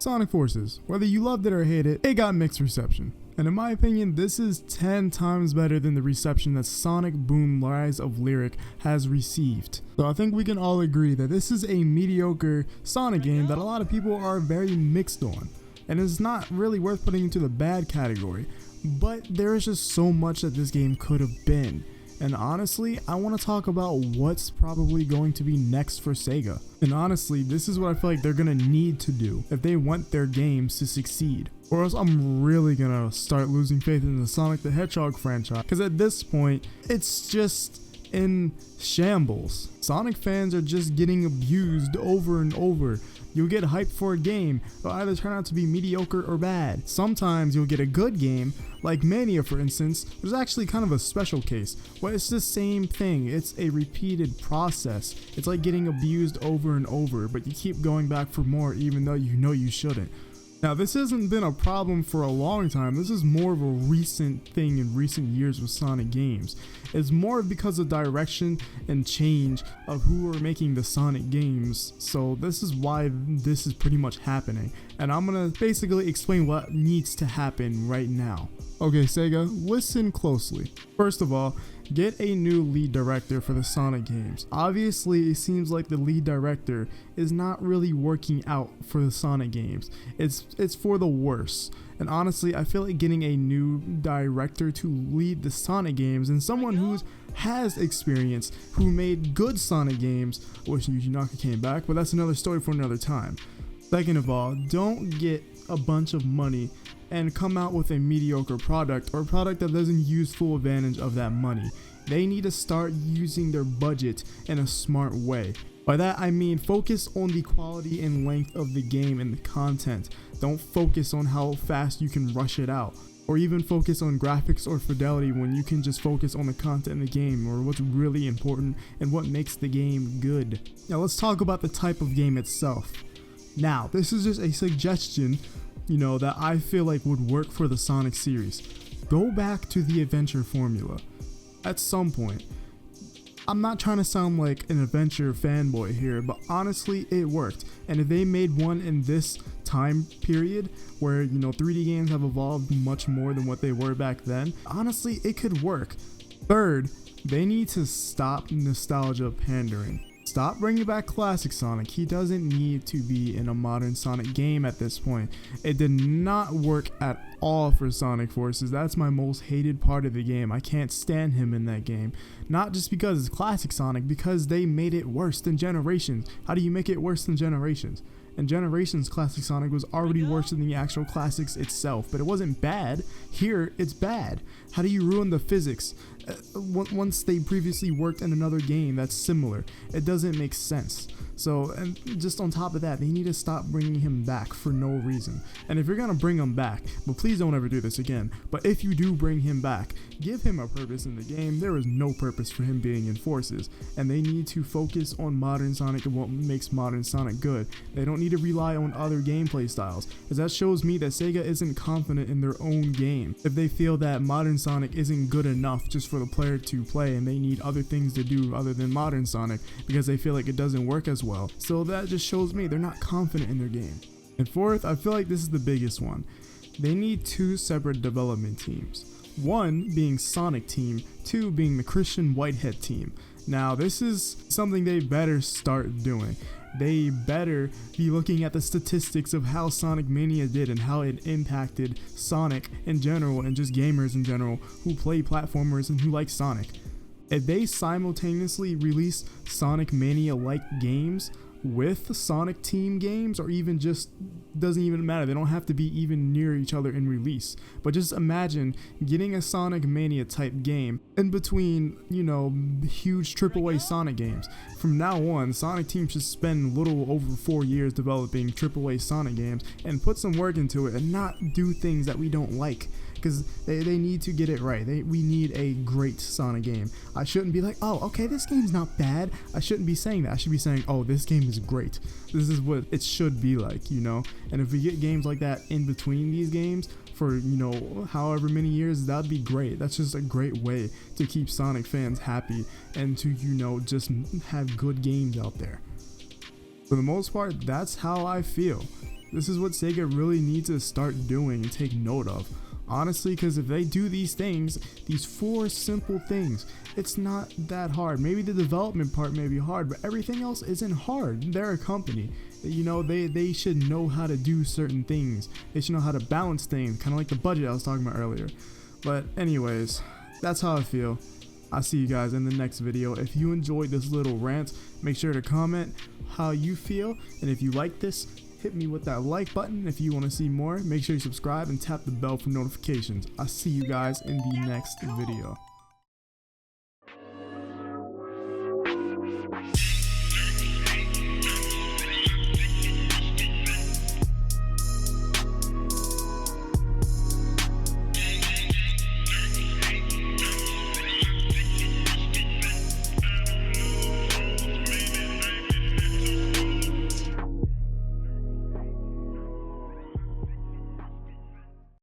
Sonic Forces, whether you loved it or hate it, it got mixed reception. And in my opinion, this is 10 times better than the reception that Sonic Boom Rise of Lyric has received. So I think we can all agree that this is a mediocre Sonic game that a lot of people are very mixed on. And it's not really worth putting into the bad category, but there is just so much that this game could have been. And honestly, I want to talk about what's probably going to be next for Sega. And honestly, this is what I feel like they're going to need to do if they want their games to succeed. Or else I'm really going to start losing faith in the Sonic the Hedgehog franchise. Because at this point, it's just in shambles. Sonic fans are just getting abused over and over. You'll get hyped for a game, it'll either turn out to be mediocre or bad. Sometimes you'll get a good game, like Mania for instance, which is actually kind of a special case, but it's the same thing, it's a repeated process. It's like getting abused over and over, but you keep going back for more even though you know you shouldn't. Now this hasn't been a problem for a long time, this is more of a recent thing in recent years with Sonic games. It's more because of direction and change of who are making the Sonic games, so this is why this is pretty much happening. And I'm gonna basically explain what needs to happen right now. Okay Sega, listen closely. First of all, get a new lead director for the Sonic games. Obviously, it seems like the lead director is not really working out for the Sonic games. It's for the worse. And honestly, I feel like getting a new director to lead the Sonic games and someone who has experience, who made good Sonic games, which Yuji Naka came back, but that's another story for another time. Second of all, don't get a bunch of money and come out with a mediocre product or a product that doesn't use full advantage of that money. They need to start using their budget in a smart way. By that I mean focus on the quality and length of the game and the content. Don't focus on how fast you can rush it out, or even focus on graphics or fidelity when you can just focus on the content in the game or what's really important and what makes the game good. Now let's talk about the type of game itself. Now this is just a suggestion, that I feel like would work for the Sonic series. Go back to the adventure formula at some point. I'm not trying to sound like an adventure fanboy here, but honestly it worked. And if they made one in this time period where 3D games have evolved much more than what they were back then, honestly it could work. Third, they need to stop nostalgia pandering. Stop bringing back classic Sonic. He doesn't need to be in a modern Sonic game at this point. It did not work at all for Sonic Forces. That's my most hated part of the game. I can't stand him in that game. Not just because it's classic Sonic, because they made it worse than Generations. How do you make it worse than Generations? And Generations classic Sonic was already worse than the actual classics itself, but it wasn't bad. Here, it's bad. How do you ruin the physics once they previously worked in another game that's similar? It doesn't make sense. So, and just on top of that, they need to stop bringing him back for no reason. And if you're gonna bring him back, but please don't ever do this again, but if you do bring him back, give him a purpose in the game. There is no purpose for him being in Forces, and they need to focus on modern Sonic and what makes modern Sonic good. They don't need to rely on other gameplay styles, because that shows me that Sega isn't confident in their own game. If they feel that modern Sonic isn't good enough just for the player to play and they need other things to do other than modern Sonic because they feel like it doesn't work as well, so that just shows me they're not confident in their game. And fourth, I feel like this is the biggest one. They need two separate development teams. One being Sonic Team, two being the Christian Whitehead team. Now this is something they better start doing. They better be looking at the statistics of how Sonic Mania did and how it impacted Sonic in general and just gamers in general who play platformers and who like Sonic. If they simultaneously release Sonic Mania-like games with Sonic Team games, or even just, doesn't even matter, they don't have to be even near each other in release, but just imagine getting a Sonic Mania type game in between, huge AAA Sonic games. From now on, Sonic Team should spend a little over 4 years developing AAA Sonic games and put some work into it and not do things that we don't like. Because they need to get it right. We need a great Sonic game. I shouldn't be like, oh, okay, this game's not bad. I shouldn't be saying that. I should be saying, oh, this game is great. This is what it should be like, And if we get games like that in between these games for, however many years, that'd be great. That's just a great way to keep Sonic fans happy and to, just have good games out there. For the most part, that's how I feel. This is what Sega really needs to start doing and take note of. Honestly, because if they do these things, these 4 simple things, it's not that hard. Maybe the development part may be hard, but everything else isn't hard. They're a company. You know, they should know how to do certain things. They should know how to balance things, kind of like the budget I was talking about earlier. But anyways, that's how I feel. I'll see you guys in the next video. If you enjoyed this little rant, make sure to comment how you feel. And if you like this, hit me with that like button. If you want to see more, make sure you subscribe and tap the bell for notifications. I'll see you guys in the next video.